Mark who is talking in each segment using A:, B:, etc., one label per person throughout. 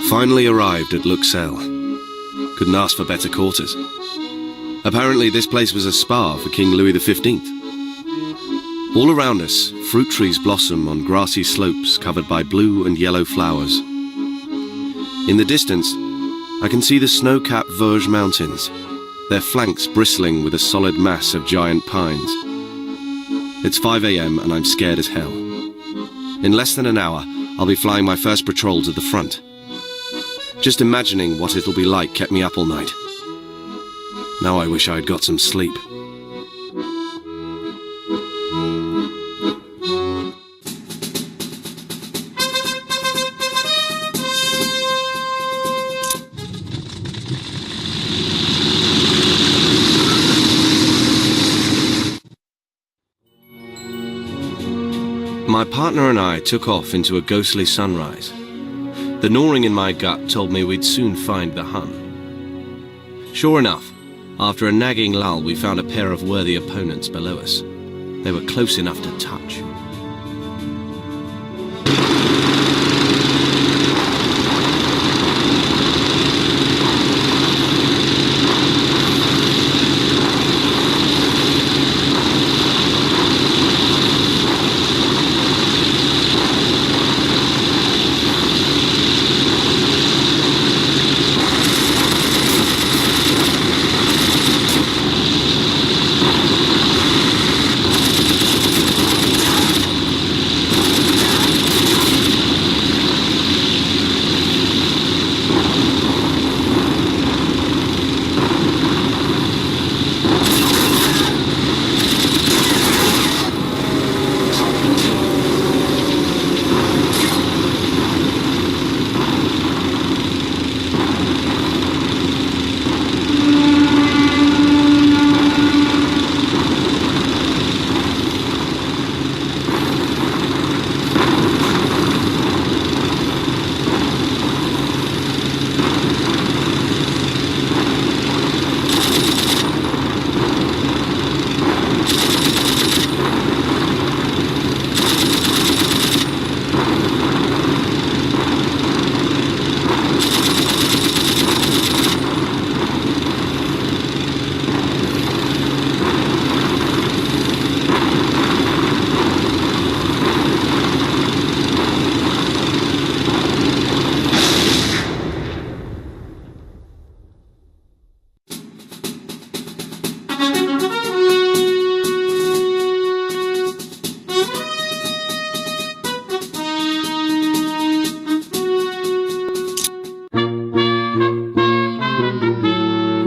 A: Finally arrived at Luxeuil. Couldn't ask for better quarters. Apparently this place was a spa for King Louis XV. All around us, fruit trees blossom on grassy slopes covered by blue and yellow flowers. In the distance, I can see the snow-capped Vosges Mountains, their flanks bristling with a solid mass of giant pines. It's 5 a.m. and I'm scared as hell. In less than an hour, I'll be flying my first patrol to the front. Just imagining what it'll be like kept me up all night. Now I wish I'd got some sleep. My partner and I took off into a ghostly sunrise. The gnawing in my gut told me we'd soon find the Hun. Sure enough, after a nagging lull, we found a pair of worthy opponents below us. They were close enough to touch.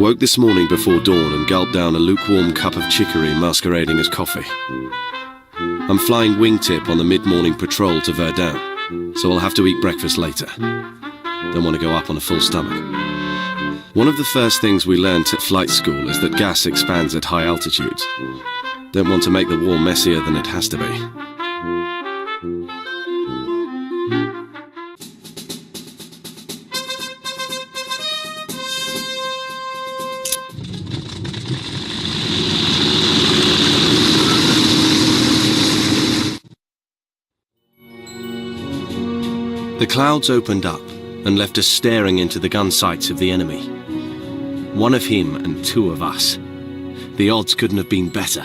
A: Woke this morning before dawn and gulped down a lukewarm cup of chicory masquerading as coffee. I'm flying wingtip on the mid-morning patrol to Verdun, so I'll have to eat breakfast later. Don't want to go up on a full stomach. One of the first things we learnt at flight school is that gas expands at high altitudes. Don't want to make the war messier than it has to be. The clouds opened up and left us staring into the gun sights of the enemy. One of him and two of us. The odds couldn't have been better.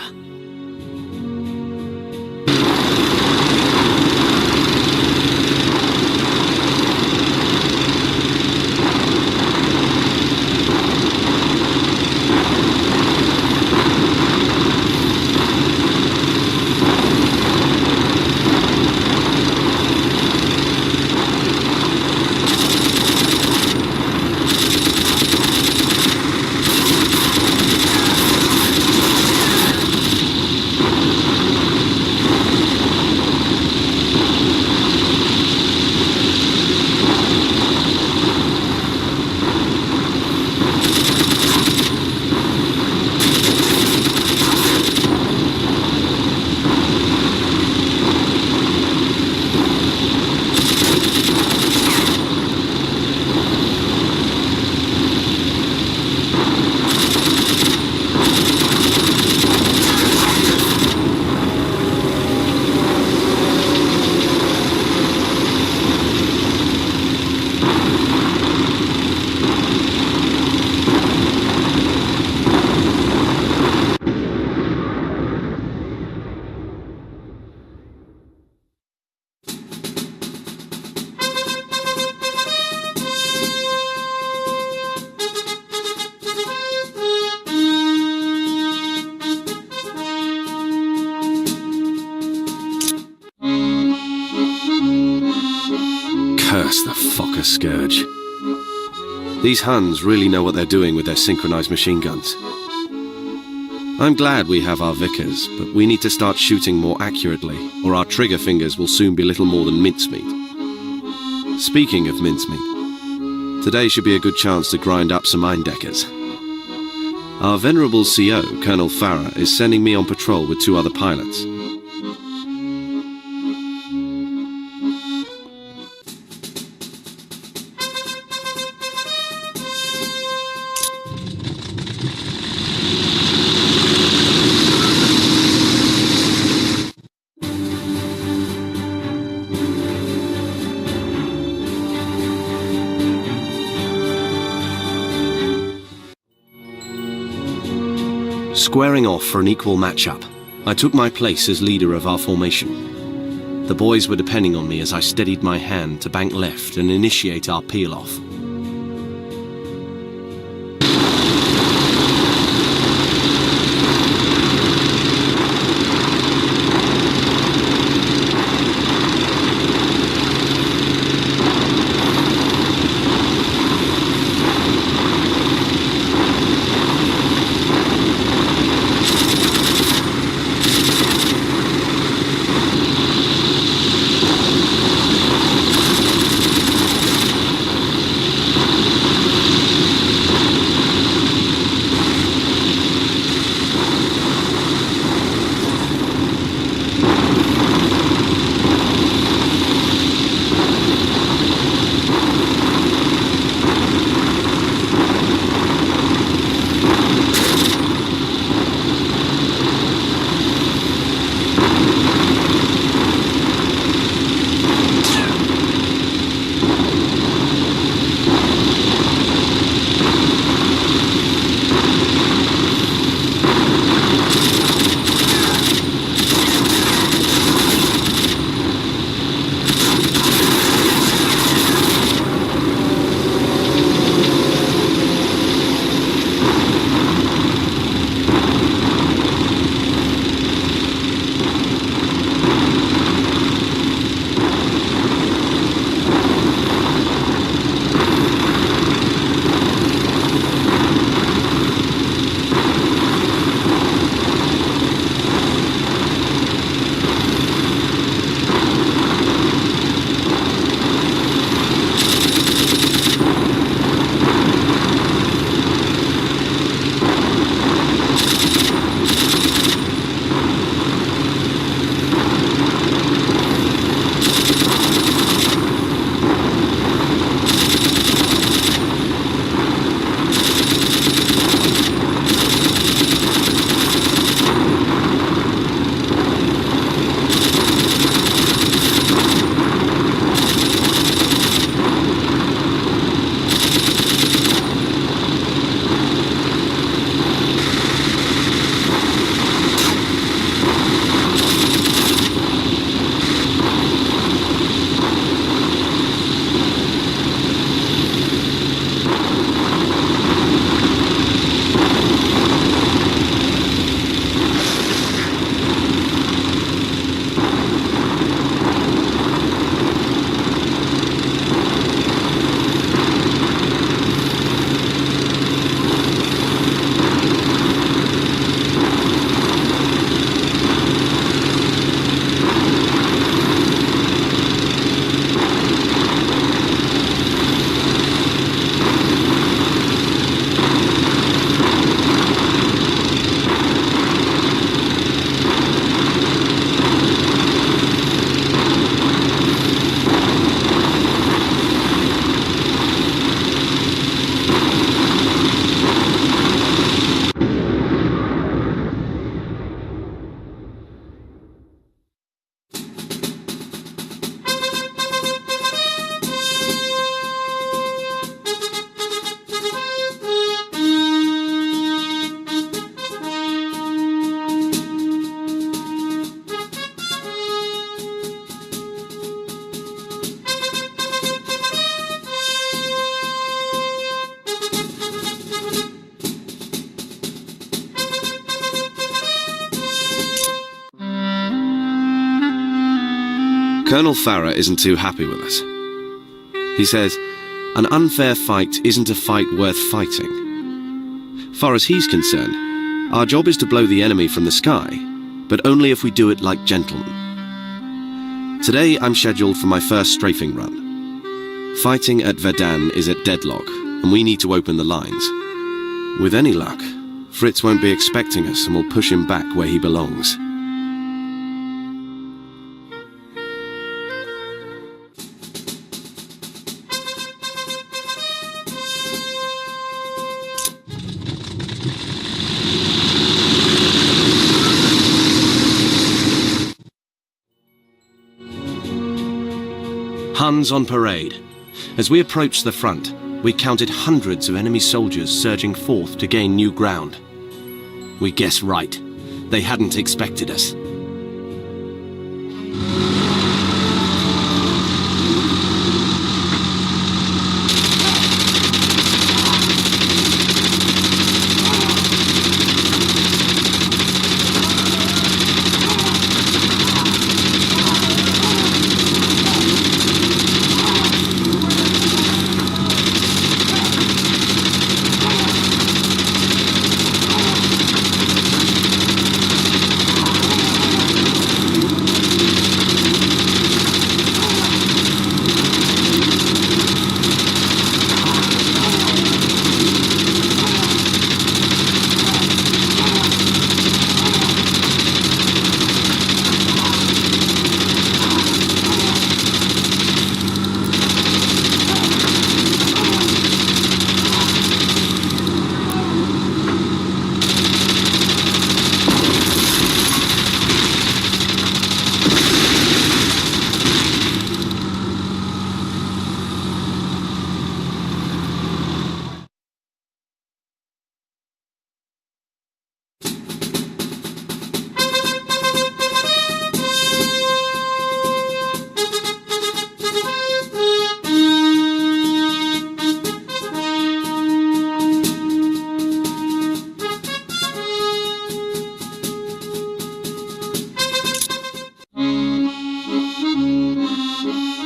A: Curse the Fokker Scourge. These Huns really know what they're doing with their synchronized machine guns. I'm glad we have our Vickers, but we need to start shooting more accurately, or our trigger fingers will soon be little more than mincemeat. Speaking of mincemeat, today should be a good chance to grind up some Eindeckers. Our venerable CO, Colonel Farah, is sending me on patrol with 2 other pilots. Squaring off for an equal match-up, I took my place as leader of our formation. The boys were depending on me as I steadied my hand to bank left and initiate our peel-off. Colonel Farah isn't too happy with us. He says, "An unfair fight isn't a fight worth fighting." Far as he's concerned, our job is to blow the enemy from the sky, but only if we do it like gentlemen. Today I'm scheduled for my first strafing run. Fighting at Verdun is at deadlock, and we need to open the lines. With any luck, Fritz won't be expecting us and we'll push him back where he belongs. Huns on parade. As we approached the front, we counted hundreds of enemy soldiers surging forth to gain new ground. We guessed right. They hadn't expected us.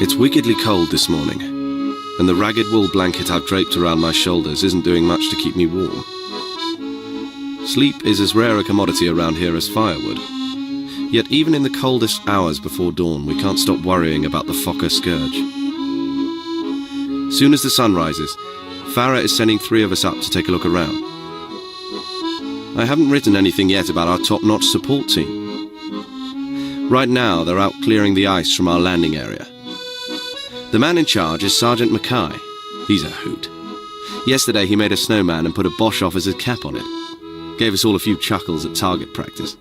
A: It's wickedly cold this morning, and the ragged wool blanket I've draped around my shoulders isn't doing much to keep me warm. Sleep is as rare a commodity around here as firewood. Yet even in the coldest hours before dawn, we can't stop worrying about the Fokker scourge. Soon as the sun rises, Farah is sending 3 of us up to take a look around. I haven't written anything yet about our top-notch support team. Right now, they're out clearing the ice from our landing area. The man in charge is Sergeant Mackay. He's a hoot. Yesterday he made a snowman and put a Bosch officer's cap on it. Gave us all a few chuckles at target practice.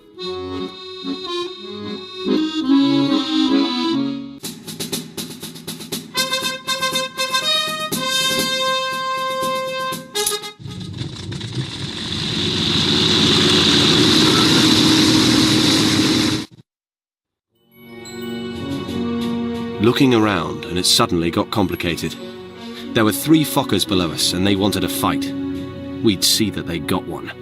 A: Looking around, and it suddenly got complicated. There were 3 Fokkers below us, and they wanted a fight. We'd see that they got one.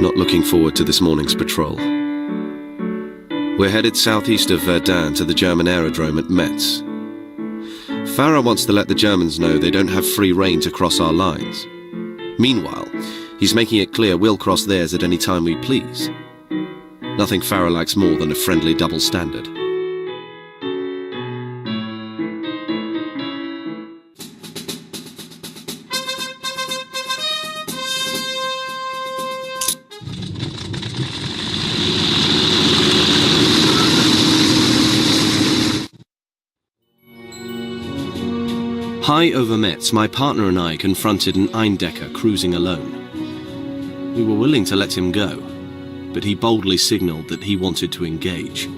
A: not looking forward to this morning's patrol. We're headed southeast of Verdun to the German aerodrome at Metz. Farah wants to let the Germans know they don't have free rein to cross our lines. Meanwhile, he's making it clear we'll cross theirs at any time we please. Nothing Farah likes more than a friendly double standard. High over Metz, my partner and I confronted an Eindecker cruising alone. We were willing to let him go, but he boldly signalled that he wanted to engage.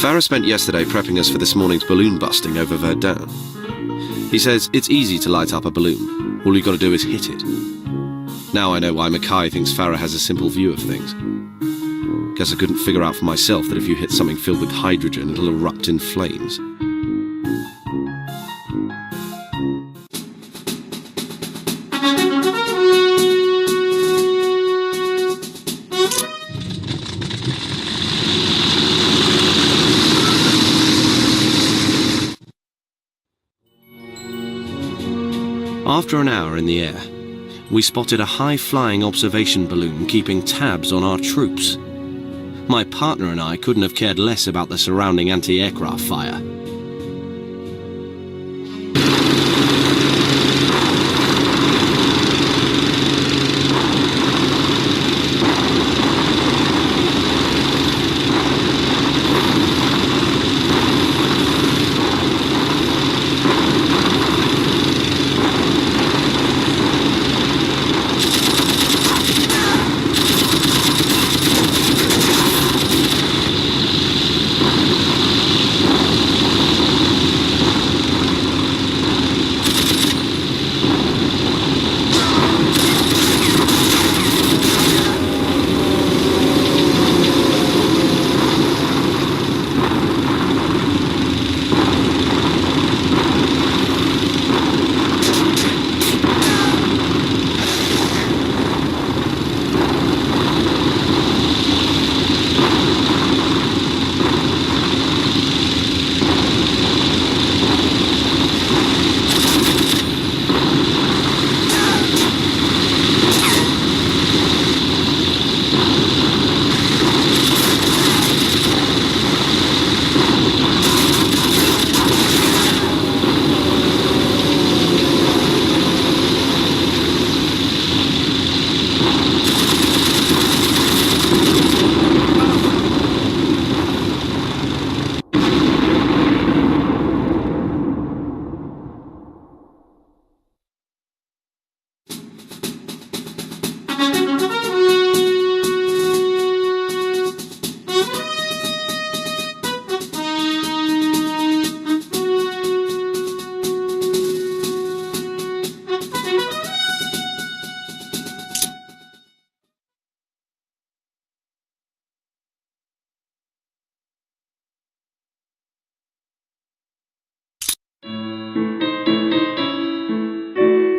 A: Farah spent yesterday prepping us for this morning's balloon busting over Verdun. He says it's easy to light up a balloon. All you gotta do is hit it. Now I know why Mackay thinks Farah has a simple view of things. Guess I couldn't figure out for myself that if you hit something filled with hydrogen, it'll erupt in flames. After an hour in the air, we spotted a high-flying observation balloon keeping tabs on our troops. My partner and I couldn't have cared less about the surrounding anti-aircraft fire.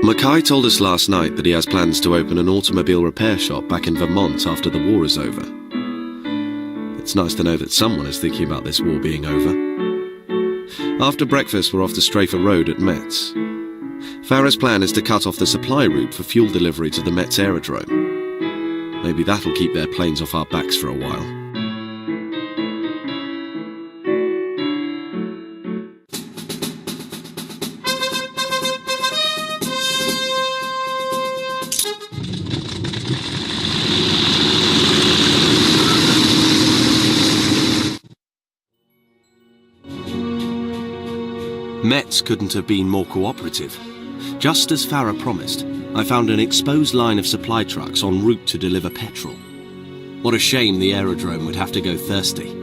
A: Mackay told us last night that he has plans to open an automobile repair shop back in Vermont after the war is over. It's nice to know that someone is thinking about this war being over. After breakfast, we're off to strafe a road at Metz. Farah's plan is to cut off the supply route for fuel delivery to the Metz aerodrome. Maybe that'll keep their planes off our backs for a while. Metz couldn't have been more cooperative. Just as Farah promised, I found an exposed line of supply trucks en route to deliver petrol. What a shame the aerodrome would have to go thirsty.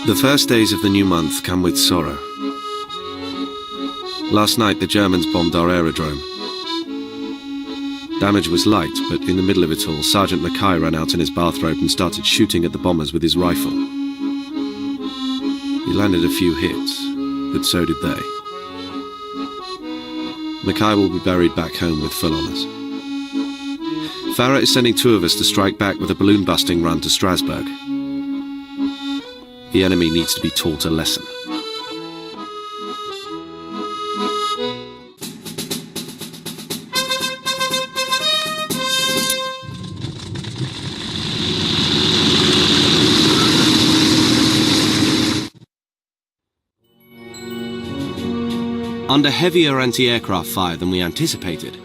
A: The first days of the new month come with sorrow. Last night the Germans bombed our aerodrome. Damage was light, but in the middle of it all, Sergeant Mackay ran out in his bathrobe and started shooting at the bombers with his rifle. He landed a few hits, but so did they. Mackay will be buried back home with full honours. Farah is sending 2 of us to strike back with a balloon-busting run to Strasbourg. The enemy needs to be taught a lesson. Under heavier anti-aircraft fire than we anticipated,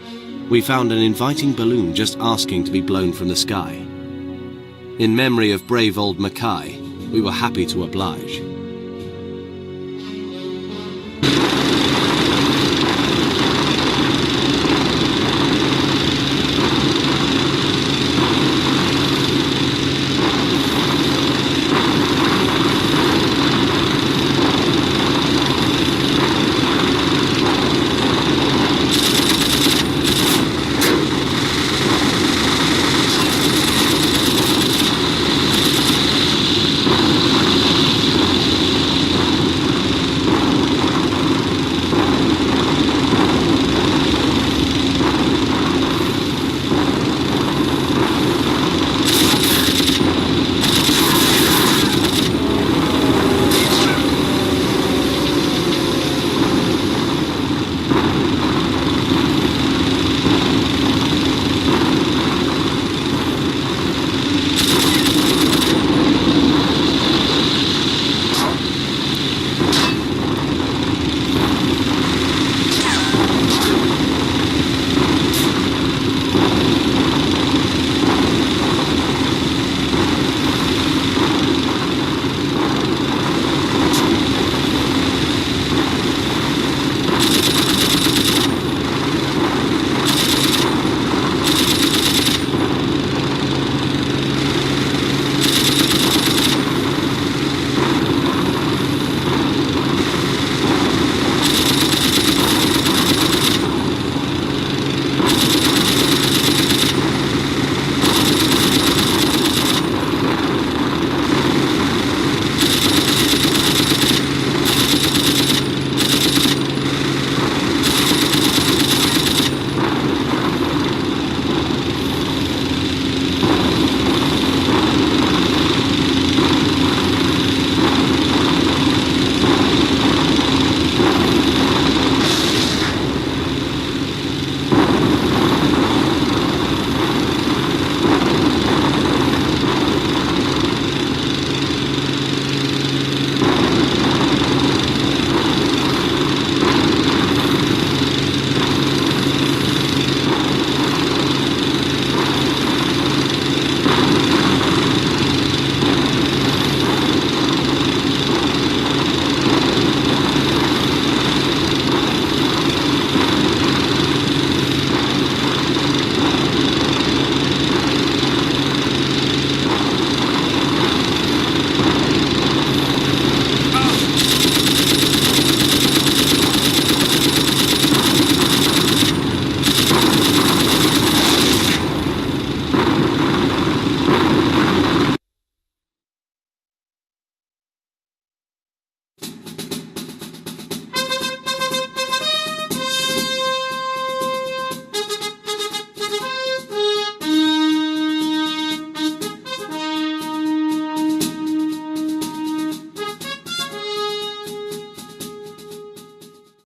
A: we found an inviting balloon just asking to be blown from the sky. In memory of brave old Mackay, we were happy to oblige.